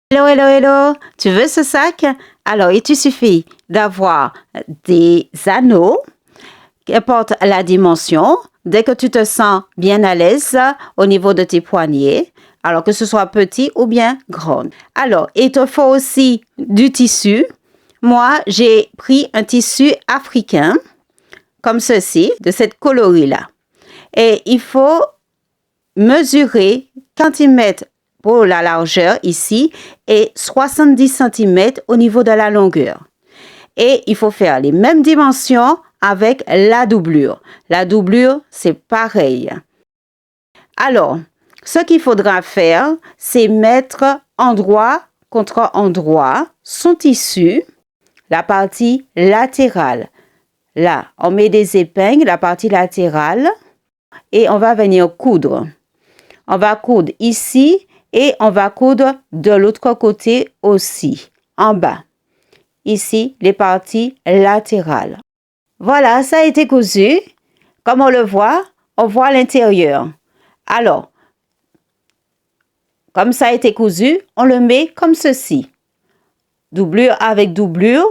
Hello, hello, hello. Tu veux ce sac? Alors, il te suffit d'avoir des anneaux qui apportent la dimension. Dès que tu te sens bien à l'aise au niveau de tes poignets, alors que ce soit petit ou bien grand. Alors, il te faut aussi du tissu. Moi, j'ai pris un tissu africain, comme ceci, de cette coloris-là. Et il faut mesurer centimètres pour la largeur ici et 70 cm au niveau de la longueur. Et il faut faire les mêmes dimensions avec la doublure. La doublure, c'est pareil. Alors, ce qu'il faudra faire, c'est mettre endroit contre endroit son tissu, la partie latérale. Là, on met des épingles, la partie latérale, et on va venir coudre. On va coudre ici et on va coudre de l'autre côté aussi, en bas. Ici, les parties latérales. Voilà, ça a été cousu. Comme on le voit, on voit l'intérieur. Alors, comme ça a été cousu, on le met comme ceci. Doublure avec doublure.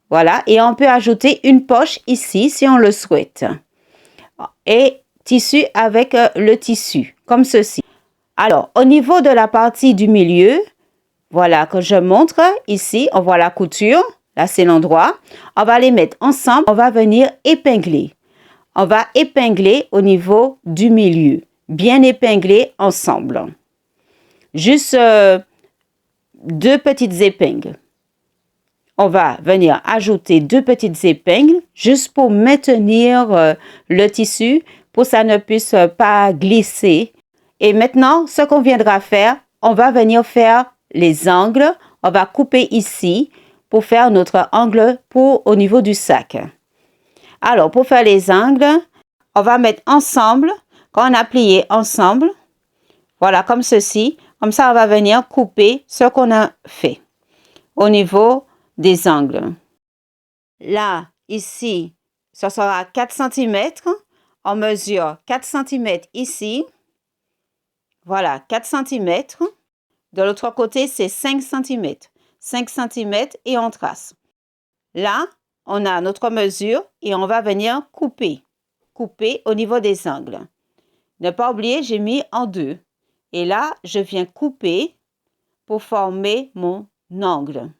Voilà, et on peut ajouter une poche ici si on le souhaite. Et tissu avec le tissu, comme ceci. Alors, au niveau de la partie du milieu, voilà que je montre ici, on voit la couture. Là, c'est l'endroit. On va les mettre ensemble. On va venir épingler. On va épingler au niveau du milieu. Bien épingler ensemble. Juste deux petites épingles. On va venir ajouter deux petites épingles juste pour maintenir le tissu, pour que ça ne puisse pas glisser. Et maintenant, ce qu'on viendra faire, on va venir faire les angles. On va couper ici pour faire notre angle au niveau du sac. Alors, pour faire les angles, on va mettre ensemble. Quand on a plié ensemble, voilà, comme ceci. Comme ça, on va venir couper ce qu'on a fait au niveau des angles. Là, ici, ce sera 4 cm. On mesure 4 cm ici. Voilà, 4 cm. De l'autre côté, c'est 5 cm. 5 cm et on trace. Là, on a notre mesure et on va venir couper. Couper au niveau des angles. Ne pas oublier, j'ai mis en deux. Et là, je viens couper pour former mon angle.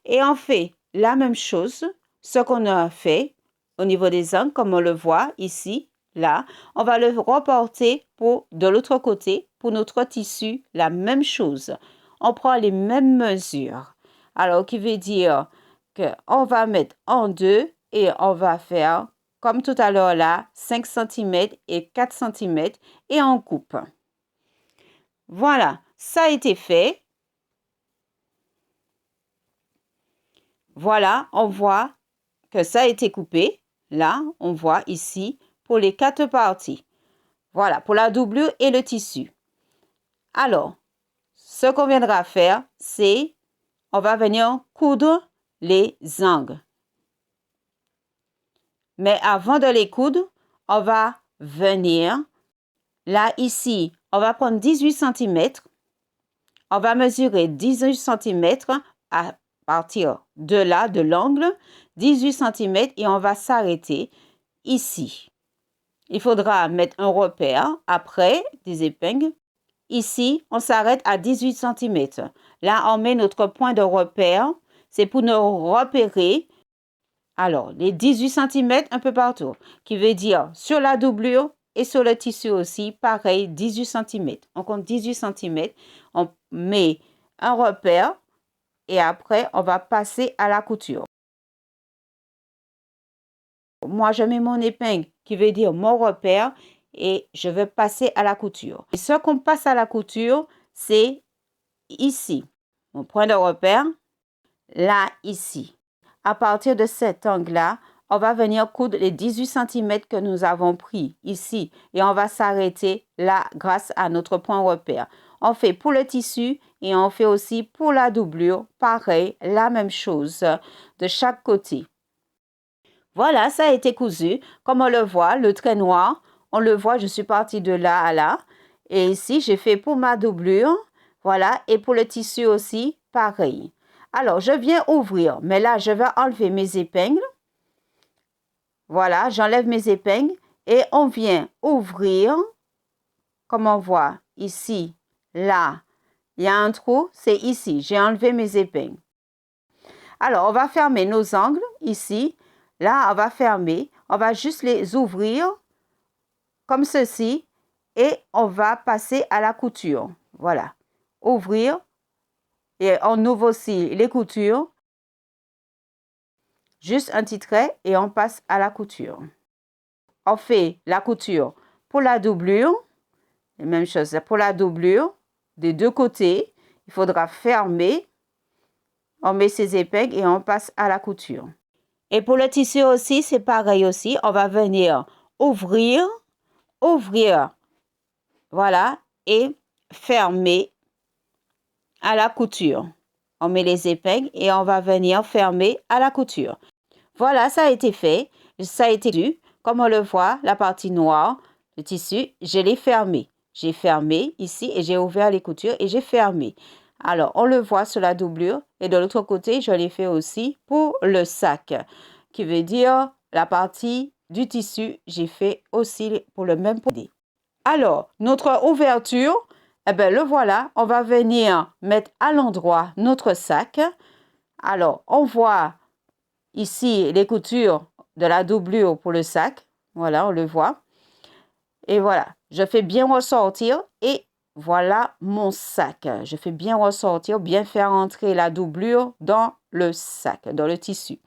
Et on fait la même chose, ce qu'on a fait au niveau des angles, comme on le voit ici, là. On va le reporter de l'autre côté pour notre tissu, la même chose. On prend les mêmes mesures. Alors, qui veut dire qu'on va mettre en deux et on va faire, comme tout à l'heure là, 5 cm et 4 cm et on coupe. Voilà, ça a été fait. Voilà, on voit que ça a été coupé. Là, on voit ici pour les 4 parties. Voilà, pour la doublure et le tissu. Alors, ce qu'on viendra faire, c'est on va venir coudre les angles. Mais avant de les coudre, on va venir, là, ici, on va prendre 18 cm. On va mesurer 18 cm à partir de là, de l'angle, 18 cm et on va s'arrêter ici. Il faudra mettre un repère après des épingles. Ici, on s'arrête à 18 cm. Là, on met notre point de repère. C'est pour nous repérer. Alors, les 18 cm un peu partout, qui veut dire sur la doublure et sur le tissu aussi, pareil, 18 cm. On compte 18 cm, on met un repère et après, on va passer à la couture. Moi, je mets mon épingle qui veut dire mon repère et je vais passer à la couture. Et ce qu'on passe à la couture, c'est ici. Mon point de repère, là, ici. À partir de cet angle-là, on va venir coudre les 18 cm que nous avons pris ici et on va s'arrêter là grâce à notre point repère. On fait pour le tissu et on fait aussi pour la doublure, pareil, la même chose de chaque côté. Voilà, ça a été cousu. Comme on le voit, le trait noir, on le voit, je suis partie de là à là. Et ici, j'ai fait pour ma doublure. Voilà, et pour le tissu aussi, pareil. Alors, je viens ouvrir, mais là, je vais enlever mes épingles. Voilà, j'enlève mes épingles et on vient ouvrir. Comme on voit ici, là, il y a un trou, c'est ici. J'ai enlevé mes épingles. Alors, on va fermer nos angles ici. Là, on va fermer. On va juste les ouvrir comme ceci et on va passer à la couture. Voilà. Ouvrir et on ouvre aussi les coutures. Juste un petit trait et on passe à la couture. On fait la couture pour la doublure. La même chose pour la doublure. Des deux côtés, il faudra fermer. On met ses épingles et on passe à la couture. Et pour le tissu aussi, c'est pareil aussi. On va venir ouvrir, voilà, et fermer à la couture. On met les épingles et on va venir fermer à la couture. Voilà, ça a été fait. Ça a été dû. Comme on le voit, la partie noire, le tissu, je l'ai fermé. J'ai fermé ici et j'ai ouvert les coutures et j'ai fermé. Alors, on le voit sur la doublure. Et de l'autre côté, je l'ai fait aussi pour le sac, qui veut dire la partie du tissu, j'ai fait aussi pour le même produit. Alors, notre ouverture, eh bien, le voilà. On va venir mettre à l'endroit notre sac. Alors, on voit ici les coutures de la doublure pour le sac. Voilà, on le voit. Et voilà, je fais bien ressortir et voilà mon sac. Je fais bien ressortir, bien faire entrer la doublure dans le sac, dans le tissu.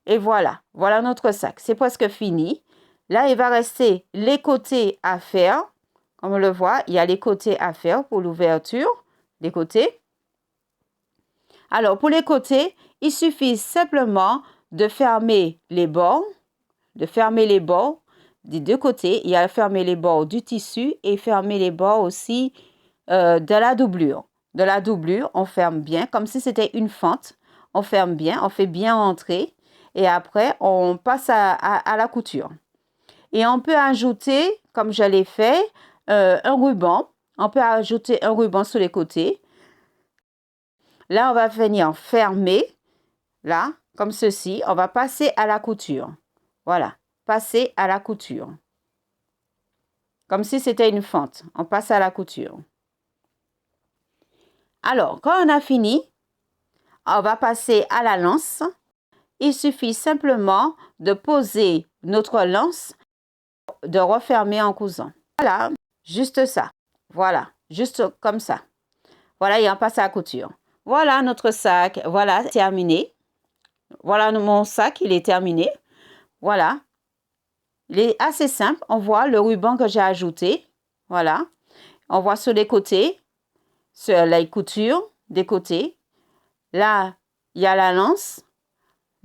Et voilà, voilà notre sac. C'est presque fini. Là, il va rester les côtés à faire. Comme on le voit, il y a les côtés à faire pour l'ouverture. Les côtés. Alors, pour les côtés, il suffit simplement de fermer les bords. De fermer les bords des deux côtés. Il y a fermer les bords du tissu et fermer les bords aussi de la doublure. De la doublure, on ferme bien, comme si c'était une fente. On ferme bien, on fait bien entrer. Et après, on passe à la couture. Et on peut ajouter, comme je l'ai fait, un ruban. On peut ajouter un ruban sur les côtés. Là, on va venir fermer. Là, comme ceci. On va passer à la couture. Voilà, passer à la couture. Comme si c'était une fente. On passe à la couture. Alors, quand on a fini, on va passer à la lance. Il suffit simplement de poser notre lance, de refermer en cousant. Voilà, juste ça. Voilà, juste comme ça. Voilà, et on passe à la couture. Voilà notre sac. Voilà, terminé. Voilà mon sac, il est terminé. Voilà. Il est assez simple. On voit le ruban que j'ai ajouté. Voilà. On voit sur les côtés, sur les coutures des côtés. Là, il y a la lance.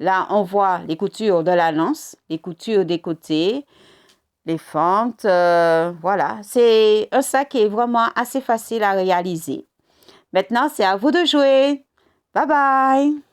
Là, on voit les coutures de la lance, les coutures des côtés, les fentes. Voilà, c'est un sac qui est vraiment assez facile à réaliser. Maintenant, c'est à vous de jouer. Bye bye!